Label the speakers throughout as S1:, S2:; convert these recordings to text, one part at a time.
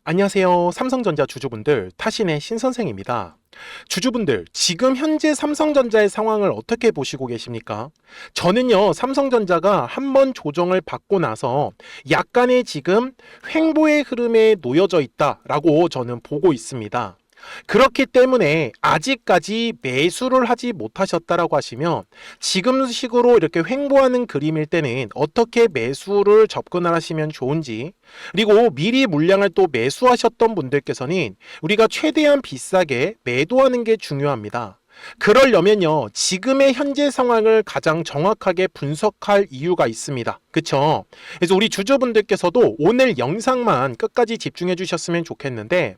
S1: 안녕하세요. 삼성전자 주주분들, 타신의 신선생입니다. 주주분들, 지금 현재 삼성전자의 상황을 어떻게 보시고 계십니까? 저는요, 삼성전자가 한번 조정을 받고 나서 약간의 지금 횡보의 흐름에 놓여져 있다라고 저는 보고 있습니다. 그렇기 때문에 아직까지 매수를 하지 못하셨다라고 하시면 지금 식으로 이렇게 횡보하는 그림일 때는 어떻게 매수를 접근을 하시면 좋은지, 그리고 미리 물량을 또 매수하셨던 분들께서는 우리가 최대한 비싸게 매도하는 게 중요합니다. 그러려면요, 지금의 현재 상황을 가장 정확하게 분석할 이유가 있습니다. 그쵸? 그래서 우리 주주분들께서도 오늘 영상만 끝까지 집중해 주셨으면 좋겠는데,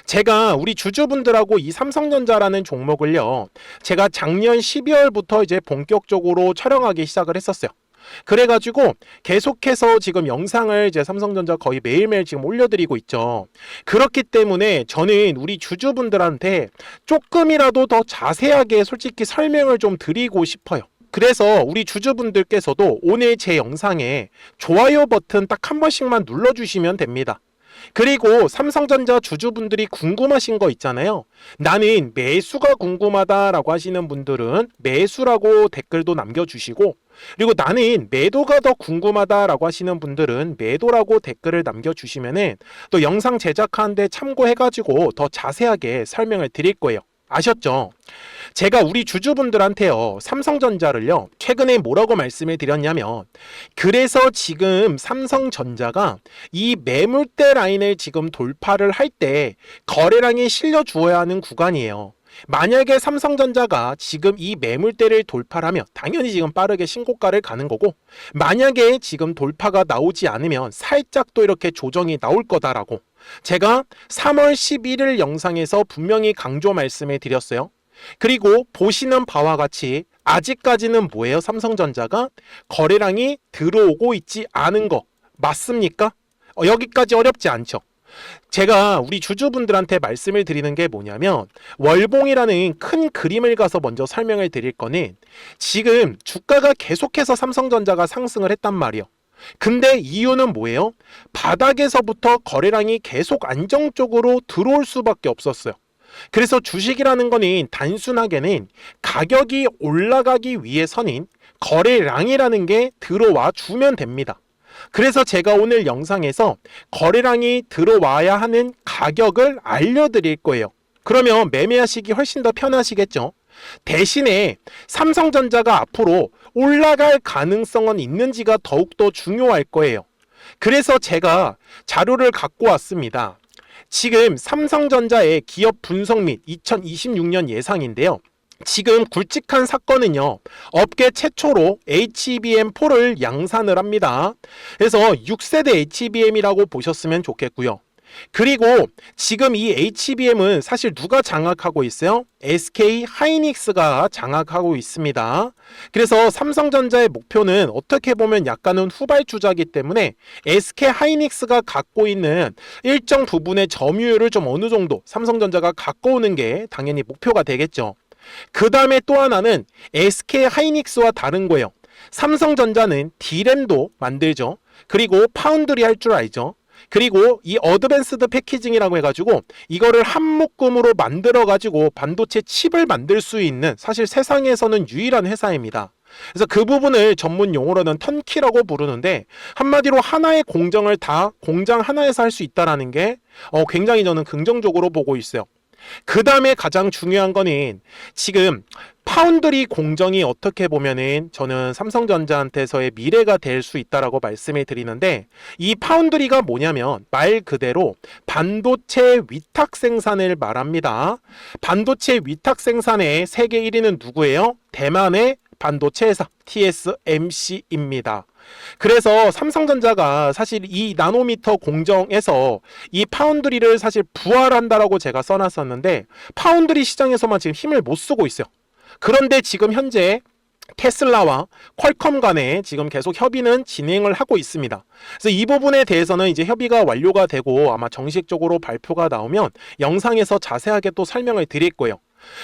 S1: 제가 우리 주주분들하고 이 삼성전자라는 종목을요, 제가 작년 12월부터 이제 본격적으로 촬영하기 시작을 했었어요. 그래가지고 계속해서 지금 영상을 이제 삼성전자 거의 매일매일 지금 올려드리고 있죠. 그렇기 때문에 저는 우리 주주분들한테 조금이라도 더 자세하게 솔직히 설명을 좀 드리고 싶어요. 그래서 우리 주주분들께서도 오늘 제 영상에 좋아요 버튼 딱 한 번씩만 눌러주시면 됩니다. 그리고 삼성전자 주주분들이 궁금하신 거 있잖아요. 나는 매수가 궁금하다라고 하시는 분들은 매수라고 댓글도 남겨주시고, 그리고 나는 매도가 더 궁금하다라고 하시는 분들은 매도라고 댓글을 남겨주시면은 또 영상 제작하는데 참고해가지고 더 자세하게 설명을 드릴 거예요. 아셨죠? 제가 우리 주주분들한테요, 삼성전자를요, 최근에 뭐라고 말씀을 드렸냐면, 그래서 지금 삼성전자가 이 매물대 라인을 지금 돌파를 할 때 거래량이 실려 주어야 하는 구간이에요. 만약에 삼성전자가 지금 이 매물대를 돌파하면 당연히 지금 빠르게 신고가를 가는 거고, 만약에 지금 돌파가 나오지 않으면 살짝 또 이렇게 조정이 나올 거다라고 제가 3월 11일 영상에서 분명히 강조 말씀을 드렸어요. 그리고 보시는 바와 같이 아직까지는 뭐예요? 삼성전자가 거래량이 들어오고 있지 않은 거 맞습니까? 여기까지 어렵지 않죠? 제가 우리 주주분들한테 말씀을 드리는 게 뭐냐면, 월봉이라는 큰 그림을 가서 먼저 설명을 드릴 거는, 지금 주가가 계속해서 삼성전자가 상승을 했단 말이에요. 근데 이유는 뭐예요? 바닥에서부터 거래량이 계속 안정적으로 들어올 수밖에 없었어요. 그래서 주식이라는 거는 단순하게는 가격이 올라가기 위해서는 거래량이라는 게 들어와 주면 됩니다. 그래서 제가 오늘 영상에서 거래량이 들어와야 하는 가격을 알려드릴 거예요. 그러면 매매하시기 훨씬 더 편하시겠죠? 대신에 삼성전자가 앞으로 올라갈 가능성은 있는지가 더욱더 중요할 거예요. 그래서 제가 자료를 갖고 왔습니다. 지금 삼성전자의 기업 분석 및 2026년 예상인데요. 지금 굵직한 사건은요, 업계 최초로 HBM4를 양산을 합니다. 그래서 6세대 HBM이라고 보셨으면 좋겠고요. 그리고 지금 이 HBM은 사실 누가 장악하고 있어요? SK 하이닉스가 장악하고 있습니다. 그래서 삼성전자의 목표는 어떻게 보면 약간은 후발주자이기 때문에 SK 하이닉스가 갖고 있는 일정 부분의 점유율을 좀 어느 정도 삼성전자가 갖고 오는 게 당연히 목표가 되겠죠. 그 다음에 또 하나는 SK 하이닉스와 다른 거예요. 삼성전자는 D램도 만들죠. 그리고 파운드리 할 줄 알죠. 그리고 이 어드밴스드 패키징이라고 해가지고 이거를 한 묶음으로 만들어 가지고 반도체 칩을 만들 수 있는, 사실 세상에서는 유일한 회사입니다. 그래서 그 부분을 전문 용어로는 턴키라고 부르는데, 한마디로 하나의 공정을 다 공장 하나에서 할 수 있다는 게 굉장히 저는 긍정적으로 보고 있어요. 그 다음에 가장 중요한 거는 지금 파운드리 공정이 어떻게 보면은 저는 삼성전자한테서의 미래가 될 수 있다라고 말씀을 드리는데, 이 파운드리가 뭐냐면 말 그대로 반도체 위탁 생산을 말합니다. 반도체 위탁 생산의 세계 1위는 누구예요? 대만의 반도체 회사 TSMC입니다. 그래서 삼성전자가 사실 이 나노미터 공정에서 이 파운드리를 사실 부활한다라고 제가 써놨었는데, 파운드리 시장에서만 지금 힘을 못 쓰고 있어요. 그런데 지금 현재 테슬라와 퀄컴 간에 지금 계속 협의는 진행을 하고 있습니다. 그래서 이 부분에 대해서는 이제 협의가 완료가 되고 아마 정식적으로 발표가 나오면 영상에서 자세하게 또 설명을 드릴 거예요.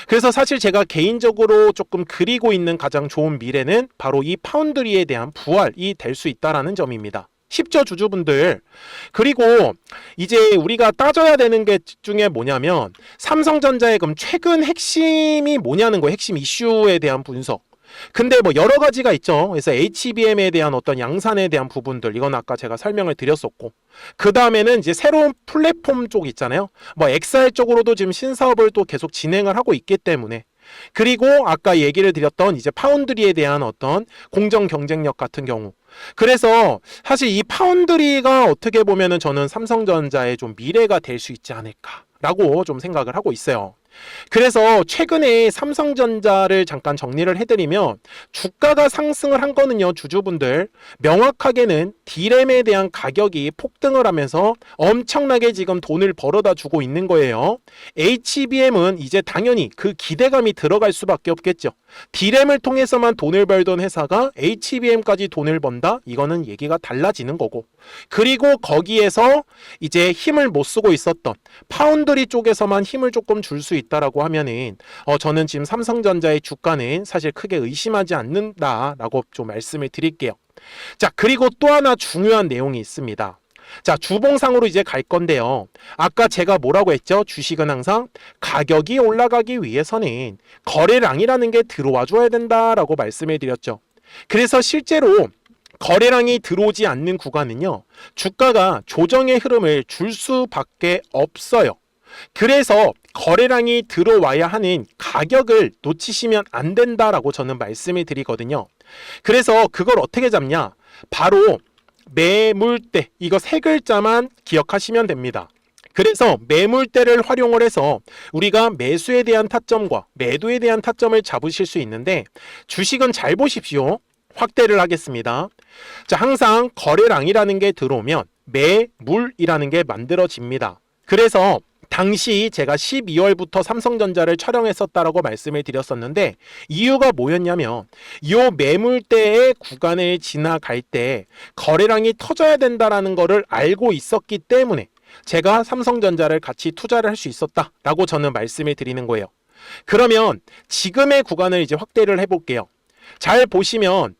S1: 그래서 사실 제가 개인적으로 조금 그리고 있는 가장 좋은 미래는 바로 이 파운드리에 대한 부활이 될 수 있다는 점입니다. 쉽죠, 주주분들. 그리고 이제 우리가 따져야 되는 게 중에 뭐냐면 삼성전자의 그럼 최근 핵심이 뭐냐는 거예요. 핵심 이슈에 대한 분석. 근데 뭐 여러 가지가 있죠. 그래서 HBM에 대한 어떤 양산에 대한 부분들, 이건 아까 제가 설명을 드렸었고, 그 다음에는 이제 새로운 플랫폼 쪽 있잖아요. 뭐 XR 쪽으로도 지금 신사업을 또 계속 진행을 하고 있기 때문에, 그리고 아까 얘기를 드렸던 이제 파운드리에 대한 어떤 공정 경쟁력 같은 경우, 그래서 사실 이 파운드리가 어떻게 보면은 저는 삼성전자의 좀 미래가 될 수 있지 않을까라고 좀 생각을 하고 있어요. 그래서 최근에 삼성전자를 잠깐 정리를 해드리면 주가가 상승을 한 거는요, 주주분들 명확하게는 D램에 대한 가격이 폭등을 하면서 엄청나게 지금 돈을 벌어다 주고 있는 거예요. HBM은 이제 당연히 그 기대감이 들어갈 수밖에 없겠죠. D램을 통해서만 돈을 벌던 회사가 HBM까지 돈을 번다? 이거는 얘기가 달라지는 거고, 그리고 거기에서 이제 힘을 못 쓰고 있었던 파운드리 쪽에서만 힘을 조금 줄 수 있다라고 하면은 저는 지금 삼성전자의 주가는 사실 크게 의심하지 않는다라고 좀 말씀을 드릴게요. 자, 그리고 또 하나 중요한 내용이 있습니다. 자, 주봉상으로 이제 갈 건데요. 아까 제가 뭐라고 했죠? 주식은 항상 가격이 올라가기 위해서는 거래량이라는 게 들어와 줘야 된다라고 말씀을 드렸죠. 그래서 실제로 거래량이 들어오지 않는 구간은요, 주가가 조정의 흐름을 줄 수밖에 없어요. 그래서 거래량이 들어와야 하는 가격을 놓치시면 안 된다라고 저는 말씀을 드리거든요. 그래서 그걸 어떻게 잡냐? 바로 매물대, 이거 세 글자만 기억하시면 됩니다. 그래서 매물대를 활용을 해서 우리가 매수에 대한 타점과 매도에 대한 타점을 잡으실 수 있는데, 주식은 잘 보십시오. 확대를 하겠습니다. 자, 항상 거래량이라는 게 들어오면 매물이라는 게 만들어집니다. 그래서 당시 제가 12월부터 삼성전자를 촬영했었다라고 말씀을 드렸었는데, 이유가 뭐였냐면 이 매물대의 구간을 지나갈 때 거래량이 터져야 된다라는 거를 알고 있었기 때문에 제가 삼성전자를 같이 투자를 할 수 있었다라고 저는 말씀을 드리는 거예요. 그러면 지금의 구간을 이제 확대를 해볼게요. 잘 보시면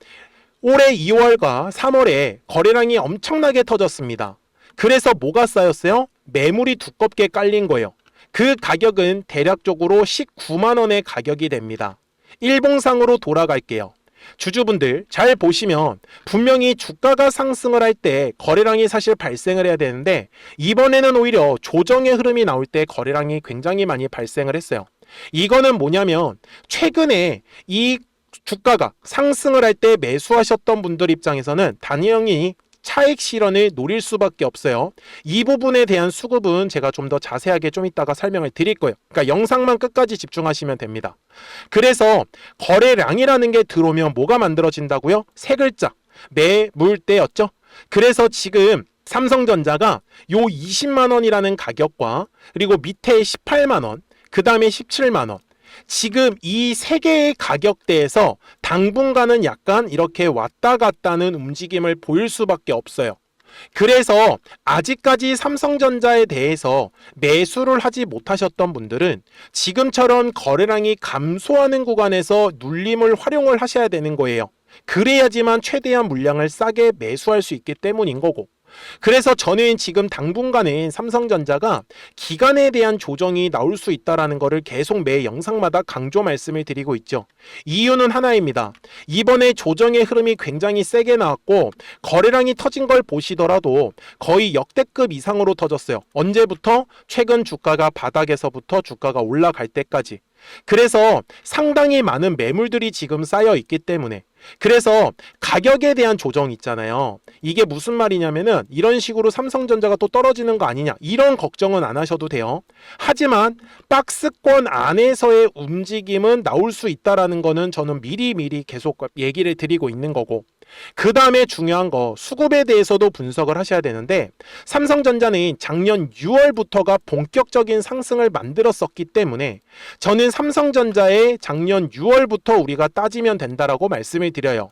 S1: 올해 2월과 3월에 거래량이 엄청나게 터졌습니다. 그래서 뭐가 쌓였어요? 매물이 두껍게 깔린 거예요. 그 가격은 대략적으로 19만 원의 가격이 됩니다. 일봉상으로 돌아갈게요. 주주분들 잘 보시면 분명히 주가가 상승을 할 때 거래량이 사실 발생을 해야 되는데, 이번에는 오히려 조정의 흐름이 나올 때 거래량이 굉장히 많이 발생을 했어요. 이거는 뭐냐면 최근에 이 주가가 상승을 할 때 매수하셨던 분들 입장에서는 단연히 차익 실현을 노릴 수밖에 없어요. 이 부분에 대한 수급은 제가 좀 더 자세하게 좀 이따가 설명을 드릴 거예요. 그러니까 영상만 끝까지 집중하시면 됩니다. 그래서 거래량이라는 게 들어오면 뭐가 만들어진다고요? 세 글자, 매물대였죠. 그래서 지금 삼성전자가 요 20만 원이라는 가격과 그리고 밑에 18만 원, 그 다음에 17만 원, 지금 이 세 개의 가격대에서 당분간은 약간 이렇게 왔다 갔다는 움직임을 보일 수밖에 없어요. 그래서 아직까지 삼성전자에 대해서 매수를 하지 못하셨던 분들은 지금처럼 거래량이 감소하는 구간에서 눌림을 활용을 하셔야 되는 거예요. 그래야지만 최대한 물량을 싸게 매수할 수 있기 때문인 거고, 그래서 저는 지금 당분간은 삼성전자가 기간에 대한 조정이 나올 수 있다는 것을 계속 매 영상마다 강조 말씀을 드리고 있죠. 이유는 하나입니다. 이번에 조정의 흐름이 굉장히 세게 나왔고 거래량이 터진 걸 보시더라도 거의 역대급 이상으로 터졌어요. 언제부터? 최근 주가가 바닥에서부터 주가가 올라갈 때까지. 그래서 상당히 많은 매물들이 지금 쌓여 있기 때문에, 그래서 가격에 대한 조정 있잖아요. 이게 무슨 말이냐면은 이런 식으로 삼성전자가 또 떨어지는 거 아니냐, 이런 걱정은 안 하셔도 돼요. 하지만 박스권 안에서의 움직임은 나올 수 있다라는 거는 저는 미리미리 계속 얘기를 드리고 있는 거고, 그 다음에 중요한 거 수급에 대해서도 분석을 하셔야 되는데, 삼성전자는 작년 6월부터가 본격적인 상승을 만들었었기 때문에 저는 삼성전자의 작년 6월부터 우리가 따지면 된다라고 말씀을 드려요.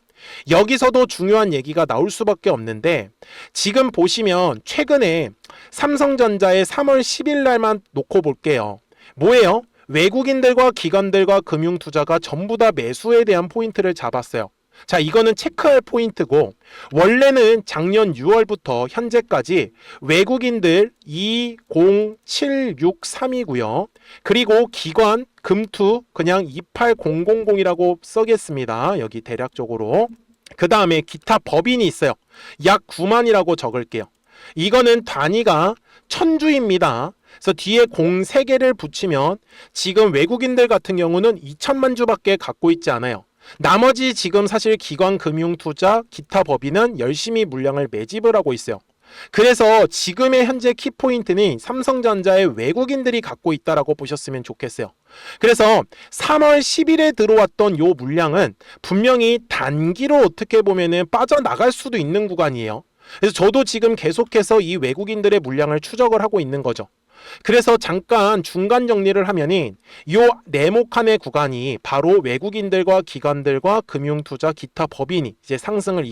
S1: 여기서도 중요한 얘기가 나올 수밖에 없는데, 지금 보시면 최근에 삼성전자의 3월 10일 날만 놓고 볼게요. 뭐예요? 외국인들과 기관들과 금융투자가 전부 다 매수에 대한 포인트를 잡았어요. 자, 이거는 체크할 포인트고, 원래는 작년 6월부터 현재까지 외국인들 20763이고요. 그리고 기관 금투 그냥 28000이라고 써겠습니다. 여기 대략적으로. 그 다음에 기타 법인이 있어요. 약 9만이라고 적을게요. 이거는 단위가 천주입니다. 그래서 뒤에 03개를 붙이면 지금 외국인들 같은 경우는 2천만 주밖에 갖고 있지 않아요. 나머지 지금 사실 기관 금융투자 기타 법인은 열심히 물량을 매집을 하고 있어요. 그래서 지금의 현재 키포인트는 삼성전자의 외국인들이 갖고 있다라고 보셨으면 좋겠어요. 그래서 3월 10일에 들어왔던 요 물량은 분명히 단기로 어떻게 보면은 빠져나갈 수도 있는 구간이에요. 그래서 저도 지금 계속해서 이 외국인들의 물량을 추적을 하고 있는 거죠. 그래서 잠깐 중간 정리를 하면은 요 네모칸의 구간이 바로 외국인들과 기관들과 금융투자 기타 법인이 이제 상승을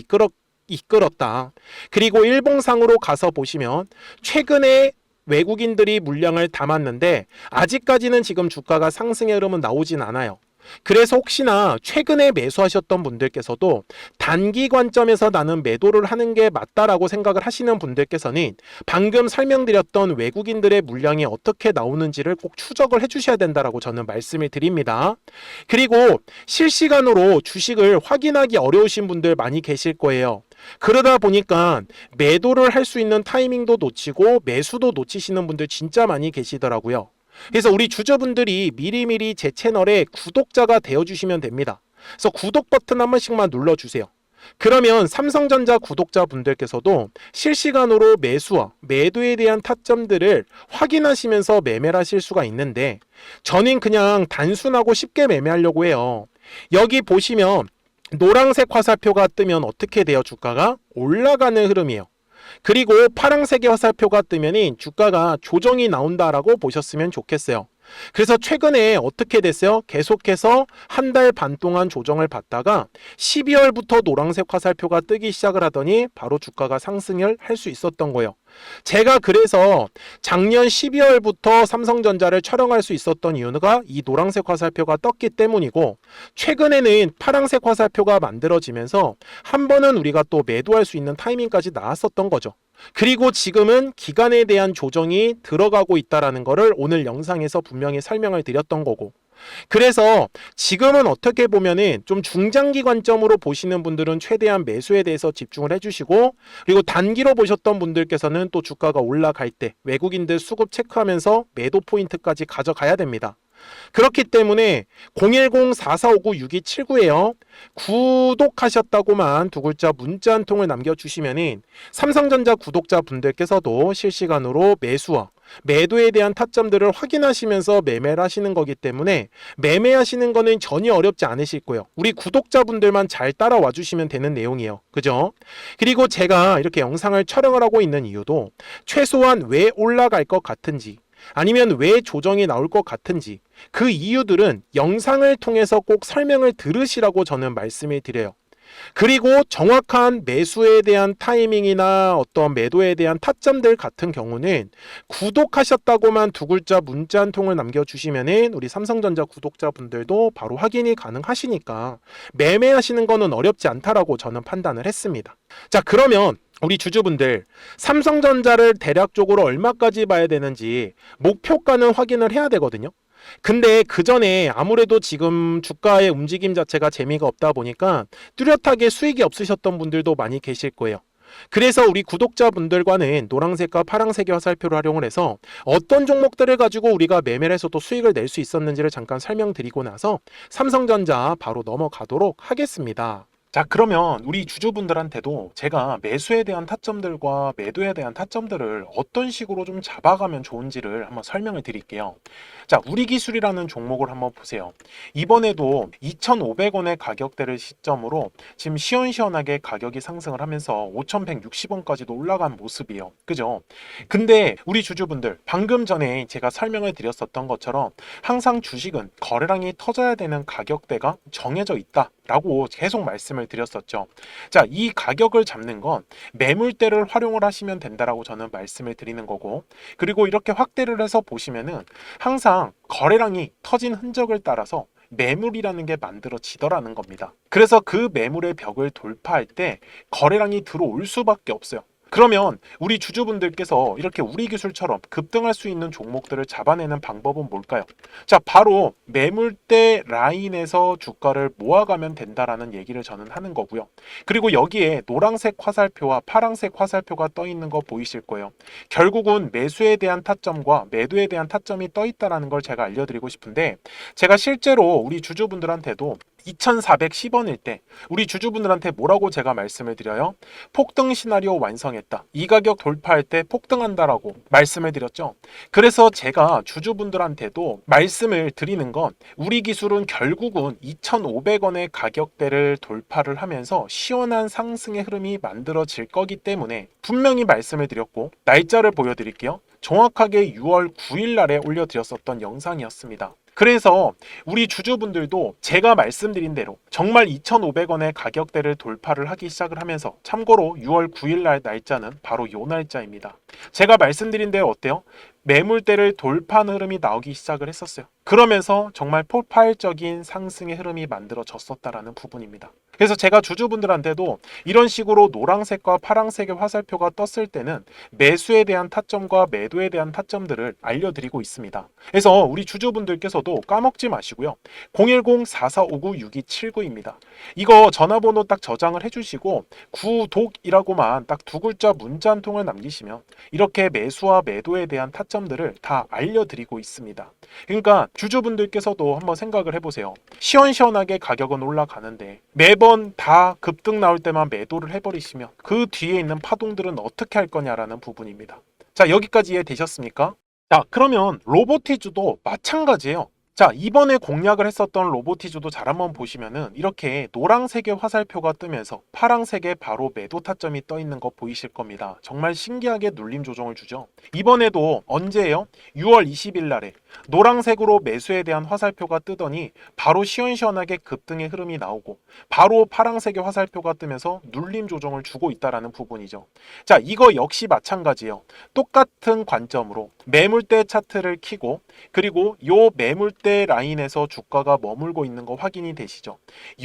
S1: 이끌었다. 그리고 일봉상으로 가서 보시면 최근에 외국인들이 물량을 담았는데 아직까지는 지금 주가가 상승의 흐름은 나오진 않아요. 그래서 혹시나 최근에 매수하셨던 분들께서도 단기 관점에서 나는 매도를 하는 게 맞다라고 생각을 하시는 분들께서는 방금 설명드렸던 외국인들의 물량이 어떻게 나오는지를 꼭 추적을 해주셔야 된다라고 저는 말씀을 드립니다. 그리고 실시간으로 주식을 확인하기 어려우신 분들 많이 계실 거예요. 그러다 보니까 매도를 할 수 있는 타이밍도 놓치고 매수도 놓치시는 분들 진짜 많이 계시더라고요. 그래서 우리 주주분들이 미리미리 제 채널에 구독자가 되어주시면 됩니다. 그래서 구독 버튼 한 번씩만 눌러주세요. 그러면 삼성전자 구독자분들께서도 실시간으로 매수와 매도에 대한 타점들을 확인하시면서 매매를 하실 수가 있는데 저는 그냥 단순하고 쉽게 매매하려고 해요. 여기 보시면 노란색 화살표가 뜨면 어떻게 돼요? 주가가 올라가는 흐름이에요. 그리고 파란색의 화살표가 뜨면 주가가 조정이 나온다라고 보셨으면 좋겠어요. 그래서 최근에 어떻게 됐어요? 계속해서 한 달 반 동안 조정을 받다가 12월부터 노란색 화살표가 뜨기 시작을 하더니 바로 주가가 상승을 할 수 있었던 거예요. 제가 그래서 작년 12월부터 삼성전자를 촬영할 수 있었던 이유가 이 노란색 화살표가 떴기 때문이고 최근에는 파란색 화살표가 만들어지면서 한 번은 우리가 또 매도할 수 있는 타이밍까지 나왔었던 거죠. 그리고 지금은 기간에 대한 조정이 들어가고 있다는 것을 오늘 영상에서 분명히 설명을 드렸던 거고 그래서 지금은 어떻게 보면은 좀 중장기 관점으로 보시는 분들은 최대한 매수에 대해서 집중을 해주시고 그리고 단기로 보셨던 분들께서는 또 주가가 올라갈 때 외국인들 수급 체크하면서 매도 포인트까지 가져가야 됩니다. 그렇기 때문에 010-4459-6279에요. 구독하셨다고만 두 글자 문자 한 통을 남겨주시면은 삼성전자 구독자분들께서도 실시간으로 매수와 매도에 대한 타점들을 확인하시면서 매매를 하시는 거기 때문에 매매하시는 거는 전혀 어렵지 않으실 거예요. 우리 구독자분들만 잘 따라와 주시면 되는 내용이에요. 그죠? 그리고 제가 이렇게 영상을 촬영을 하고 있는 이유도 최소한 왜 올라갈 것 같은지 아니면 왜 조정이 나올 것 같은지 그 이유들은 영상을 통해서 꼭 설명을 들으시라고 저는 말씀을 드려요. 그리고 정확한 매수에 대한 타이밍이나 어떤 매도에 대한 타점들 같은 경우는 구독하셨다고만 두 글자 문자 한 통을 남겨주시면은 우리 삼성전자 구독자분들도 바로 확인이 가능하시니까 매매하시는 거는 어렵지 않다라고 저는 판단을 했습니다. 자, 그러면 우리 주주분들 삼성전자를 대략적으로 얼마까지 봐야 되는지 목표가는 확인을 해야 되거든요. 근데 그 전에 아무래도 지금 주가의 움직임 자체가 재미가 없다 보니까 뚜렷하게 수익이 없으셨던 분들도 많이 계실 거예요. 그래서 우리 구독자분들과는 노란색과 파란색의 화살표를 활용을 해서 어떤 종목들을 가지고 우리가 매매를 해서도 수익을 낼 수 있었는지를 잠깐 설명드리고 나서 삼성전자 바로 넘어가도록 하겠습니다. 자, 그러면 우리 주주분들한테도 제가 매수에 대한 타점들과 매도에 대한 타점들을 어떤 식으로 좀 잡아가면 좋은지를 한번 설명을 드릴게요. 자, 우리기술이라는 종목을 한번 보세요. 이번에도 2,500원의 가격대를 시점으로 지금 시원시원하게 가격이 상승을 하면서 5,160원까지도 올라간 모습이에요. 그죠? 근데 우리 주주분들 방금 전에 제가 설명을 드렸었던 것처럼 항상 주식은 거래량이 터져야 되는 가격대가 정해져 있다 라고 계속 말씀을 드렸었죠. 자, 이 가격을 잡는 건 매물대를 활용을 하시면 된다라고 저는 말씀을 드리는 거고 그리고 이렇게 확대를 해서 보시면은 항상 거래량이 터진 흔적을 따라서 매물이라는 게 만들어지더라는 겁니다. 그래서 그 매물의 벽을 돌파할 때 거래량이 들어올 수밖에 없어요. 그러면 우리 주주분들께서 이렇게 우리 기술처럼 급등할 수 있는 종목들을 잡아내는 방법은 뭘까요? 자, 바로 매물대 라인에서 주가를 모아가면 된다라는 얘기를 저는 하는 거고요. 그리고 여기에 노란색 화살표와 파란색 화살표가 떠 있는 거 보이실 거예요. 결국은 매수에 대한 타점과 매도에 대한 타점이 떠 있다라는 걸 제가 알려드리고 싶은데, 제가 실제로 우리 주주분들한테도 2,410원일 때 우리 주주분들한테 뭐라고 제가 말씀을 드려요? 폭등 시나리오 완성했다. 이 가격 돌파할 때 폭등한다라고 말씀을 드렸죠. 그래서 제가 주주분들한테도 말씀을 드리는 건 우리 기술은 결국은 2,500원의 가격대를 돌파를 하면서 시원한 상승의 흐름이 만들어질 거기 때문에 분명히 말씀을 드렸고, 날짜를 보여드릴게요. 정확하게 6월 9일 날에 올려드렸었던 영상이었습니다. 그래서 우리 주주분들도 제가 말씀드린 대로 정말 2,500원의 가격대를 돌파를 하기 시작을 하면서, 참고로 6월 9일 날 날짜는 바로 이 날짜입니다. 제가 말씀드린 대로 어때요? 매물대를 돌파하는 흐름이 나오기 시작을 했었어요. 그러면서 정말 폭발적인 상승의 흐름이 만들어졌었다라는 부분입니다. 그래서 제가 주주분들한테도 이런 식으로 노란색과 파란색의 화살표가 떴을 때는 매수에 대한 타점과 매도에 대한 타점들을 알려드리고 있습니다. 그래서 우리 주주분들께서도 까먹지 마시고요. 010-4459-6279입니다. 이거 전화번호 딱 저장을 해주시고 구독이라고만 딱 두 글자 문자 한 통을 남기시면 이렇게 매수와 매도에 대한 타점들을 다 알려드리고 있습니다. 그러니까 주주분들께서도 한번 생각을 해보세요. 시원시원하게 가격은 올라가는데 매번 다 급등 나올 때만 매도를 해버리시면 그 뒤에 있는 파동들은 어떻게 할 거냐라는 부분입니다. 자, 여기까지 이해되셨습니까? 자, 그러면 로보티즈도 마찬가지예요. 자, 이번에 공략을 했었던 로보티즈도 잘 한번 보시면은 이렇게 노란색의 화살표가 뜨면서 파란색에 바로 매도 타점이 떠 있는 거 보이실 겁니다. 정말 신기하게 눌림 조정을 주죠. 이번에도 언제예요? 6월 20일 날에 노란색으로 매수에 대한 화살표가 뜨더니 바로 시원시원하게 급등의 흐름이 나오고 바로 파란색의 화살표가 뜨면서 눌림 조정을 주고 있다라는 부분이죠. 자, 이거 역시 마찬가지예요. 똑같은 관점으로 매물대 차트를 켜고, 그리고 요 매물대 라인에서 주가가 머물고 있는 거 확인이 되시죠?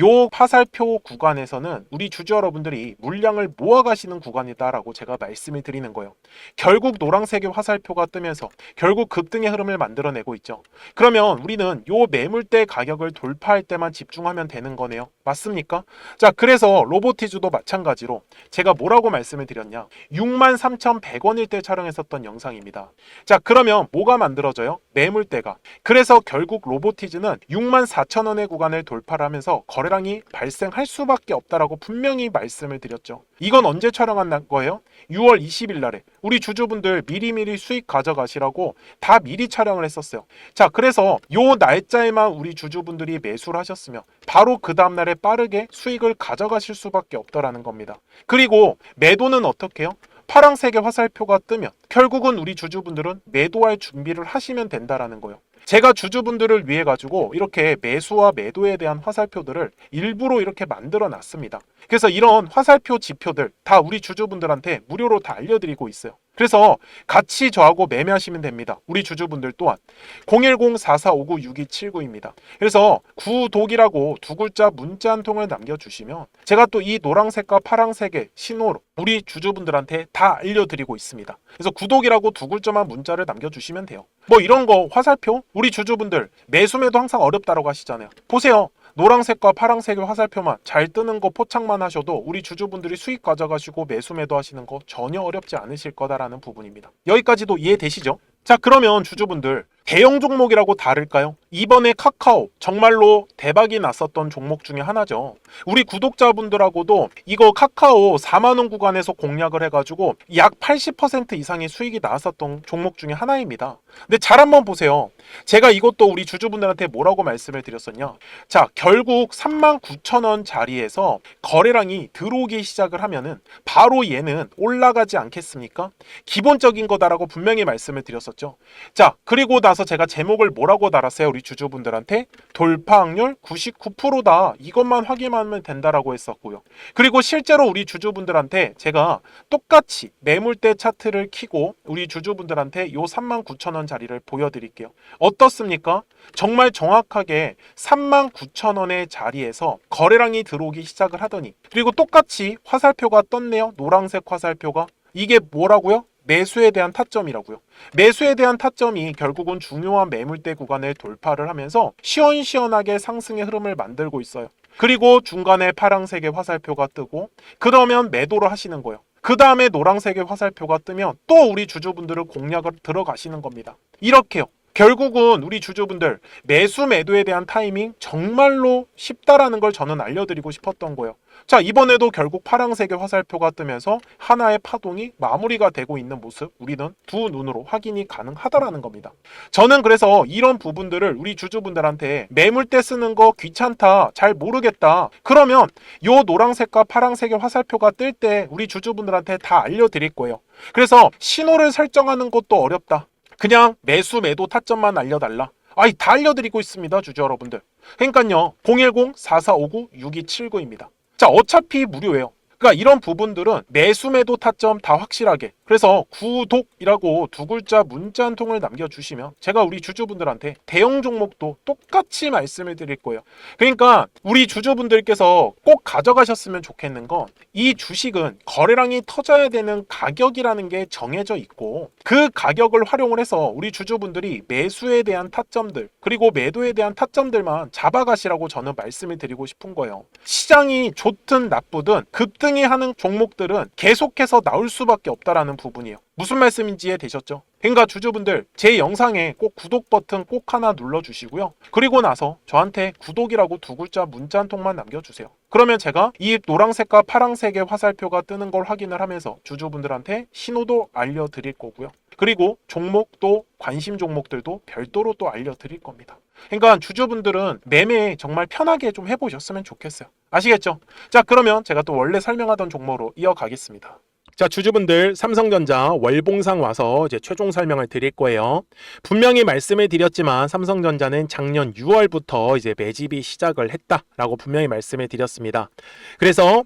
S1: 요 화살표 구간에서는 우리 주주 여러분들이 물량을 모아가시는 구간이다라고 제가 말씀을 드리는 거예요. 결국 노란색의 화살표가 뜨면서 결국 급등의 흐름을 만들어내고 있죠. 그러면 우리는 요 매물대 가격을 돌파할 때만 집중하면 되는 거네요. 맞습니까? 자, 그래서 로보티즈도 마찬가지로 제가 뭐라고 말씀을 드렸냐? 63,100원일 때 촬영했었던 영상입니다. 자, 그러면 뭐가 만들어져요? 매물대가. 그래서 결국 로보티즈는 64,000원의 구간을 돌파를 하면서 거래량이 발생할 수밖에 없다라고 분명히 말씀을 드렸죠. 이건 언제 촬영한 거예요? 6월 20일 날에 우리 주주분들 미리미리 수익 가져가시라고 다 미리 촬영을 했었어요. 자, 그래서 요 날짜에만 우리 주주분들이 매수를 하셨으면 바로 그 다음날에 빠르게 수익을 가져가실 수밖에 없다라는 겁니다. 그리고 매도는 어떻게 해요? 파란색의 화살표가 뜨면 결국은 우리 주주분들은 매도할 준비를 하시면 된다라는 거예요. 제가 주주분들을 위해 가지고 이렇게 매수와 매도에 대한 화살표들을 일부러 이렇게 만들어 놨습니다. 그래서 이런 화살표 지표들 다 우리 주주분들한테 무료로 다 알려드리고 있어요. 그래서 같이 저하고 매매하시면 됩니다. 우리 주주분들 또한 010-4459-6279입니다. 그래서 구독이라고 두 글자 문자 한 통을 남겨주시면 제가 또 이 노란색과 파란색의 신호로 우리 주주분들한테 다 알려드리고 있습니다. 그래서 구독이라고 두 글자만 문자를 남겨주시면 돼요. 뭐 이런 거 화살표 우리 주주분들 매수매도 항상 어렵다라고 하시잖아요. 보세요. 노란색과 파란색의 화살표만 잘 뜨는 거 포착만 하셔도 우리 주주분들이 수익 가져가시고 매수매도 하시는 거 전혀 어렵지 않으실 거다라는 부분입니다. 여기까지도 이해되시죠? 자, 그러면 주주분들 대형 종목이라고 다를까요? 이번에 카카오 정말로 대박이 났었던 종목 중에 하나죠. 우리 구독자분들하고도 이거 카카오 4만원 구간에서 공략을 해가지고 약 80% 이상의 수익이 나왔었던 종목 중에 하나입니다. 근데 잘 한번 보세요. 제가 이것도 우리 주주분들한테 뭐라고 말씀을 드렸었냐? 자, 결국 39,000원 자리에서 거래량이 들어오기 시작을 하면은 바로 얘는 올라가지 않겠습니까? 기본적인 거다라고 분명히 말씀을 드렸었죠. 자, 그리고 나서 제가 제목을 뭐라고 달았어요? 우리 주주분들한테 돌파 확률 99%다. 이것만 확인하면 된다라고 했었고요. 그리고 실제로 우리 주주분들한테 제가 똑같이 매물대 차트를 켜고 우리 주주분들한테 요 39,000원 자리를 보여드릴게요. 어떻습니까? 정말 정확하게 39,000원의 자리에서 거래량이 들어오기 시작을 하더니, 그리고 똑같이 화살표가 떴네요. 노란색 화살표가. 이게 뭐라고요? 매수에 대한 타점이라고요. 매수에 대한 타점이 결국은 중요한 매물대 구간을 돌파를 하면서 시원시원하게 상승의 흐름을 만들고 있어요. 그리고 중간에 파란색의 화살표가 뜨고, 그러면 매도를 하시는 거예요. 그 다음에 노란색의 화살표가 뜨면 또 우리 주주분들은 공략을 들어가시는 겁니다. 이렇게요. 결국은 우리 주주분들 매수 매도에 대한 타이밍 정말로 쉽다라는 걸 저는 알려드리고 싶었던 거예요. 자, 이번에도 결국 파란색의 화살표가 뜨면서 하나의 파동이 마무리가 되고 있는 모습, 우리는 두 눈으로 확인이 가능하다라는 겁니다. 저는 그래서 이런 부분들을 우리 주주분들한테 매물대 쓰는 거 귀찮다, 잘 모르겠다, 그러면 요 노란색과 파란색의 화살표가 뜰 때 우리 주주분들한테 다 알려드릴 거예요. 그래서 신호를 설정하는 것도 어렵다, 그냥 매수 매도 타점만 알려달라, 다 알려드리고 있습니다, 주주 여러분들. 그러니까요, 010-4459-6279입니다. 자, 어차피 무료예요. 그러니까 이런 부분들은 매수 매도 타점 다 확실하게, 그래서 구독이라고 두 글자 문자 한 통을 남겨주시면 제가 우리 주주분들한테 대형 종목도 똑같이 말씀을 드릴 거예요. 그러니까 우리 주주분들께서 꼭 가져가셨으면 좋겠는 건, 이 주식은 거래량이 터져야 되는 가격이라는 게 정해져 있고, 그 가격을 활용을 해서 우리 주주분들이 매수에 대한 타점들 그리고 매도에 대한 타점들만 잡아가시라고 저는 말씀을 드리고 싶은 거예요. 시장이 좋든 나쁘든 급등이 하는 종목들은 계속해서 나올 수밖에 없다라는 부분이에요. 무슨 말씀인지 이해되셨죠? 그러니까 주주분들, 제 영상에 꼭 구독 버튼 꼭 하나 눌러주시고요. 그리고 나서 저한테 구독이라고 두 글자 문자 한 통만 남겨주세요. 그러면 제가 이 노란색과 파란색의 화살표가 뜨는 걸 확인을 하면서 주주분들한테 신호도 알려드릴 거고요. 그리고 종목도, 관심 종목들도 별도로 또 알려드릴 겁니다. 그러니까 주주분들은 매매 정말 편하게 좀 해보셨으면 좋겠어요. 아시겠죠? 자, 그러면 제가 또 원래 설명하던 종목으로 이어가겠습니다. 자, 주주분들, 삼성전자 월봉상 와서 이제 최종 설명을 드릴 거예요. 분명히 말씀을 드렸지만 삼성전자는 작년 6월부터 이제 매집이 시작을 했다라고 분명히 말씀을 드렸습니다. 그래서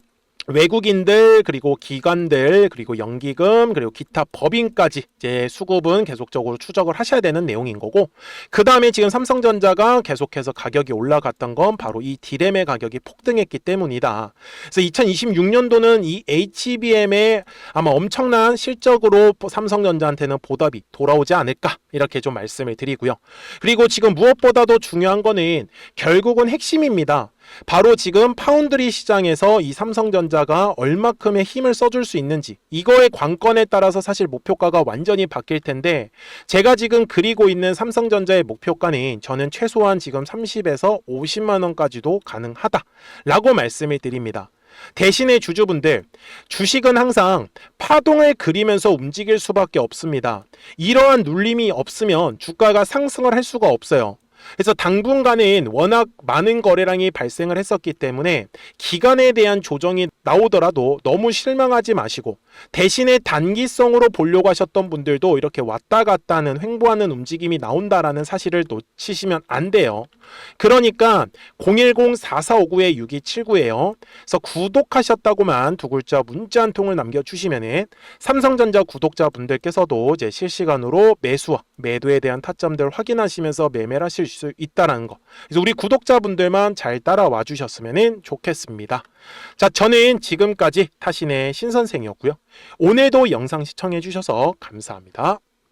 S1: 외국인들, 그리고 기관들, 그리고 연기금, 그리고 기타 법인까지 이제 수급은 계속적으로 추적을 하셔야 되는 내용인 거고, 그 다음에 지금 삼성전자가 계속해서 가격이 올라갔던 건 바로 이 D램의 가격이 폭등했기 때문이다. 그래서 2026년도는 이 HBM의 아마 엄청난 실적으로 삼성전자한테는 보답이 돌아오지 않을까, 이렇게 좀 말씀을 드리고요. 그리고 지금 무엇보다도 중요한 거는 결국은 핵심입니다. 바로 지금 파운드리 시장에서 이 삼성전자가 얼마큼의 힘을 써줄 수 있는지, 이거의 관건에 따라서 사실 목표가가 완전히 바뀔 텐데, 제가 지금 그리고 있는 삼성전자의 목표가는 저는 최소한 지금 30에서 50만 원까지도 가능하다라고 말씀을 드립니다. 대신에 주주분들, 주식은 항상 파동을 그리면서 움직일 수밖에 없습니다. 이러한 눌림이 없으면 주가가 상승을 할 수가 없어요. 그래서 당분간은 워낙 많은 거래량이 발생을 했었기 때문에 기간에 대한 조정이 나오더라도 너무 실망하지 마시고, 대신에 단기성으로 보려고 하셨던 분들도 이렇게 왔다 갔다 하는, 횡보하는 움직임이 나온다라는 사실을 놓치시면 안 돼요. 그러니까 010-4459-6279예요. 그래서 구독하셨다고만 두 글자 문자 한 통을 남겨주시면은 삼성전자 구독자분들께서도 이제 실시간으로 매수와 매도에 대한 타점들을 확인하시면서 매매를 하실 수 있다는 거. 그래서 우리 구독자분들만 잘 따라와 주셨으면 좋겠습니다. 자, 저는 지금까지 타신의 신선생이었고요. 오늘도 영상 시청해 주셔서 감사합니다.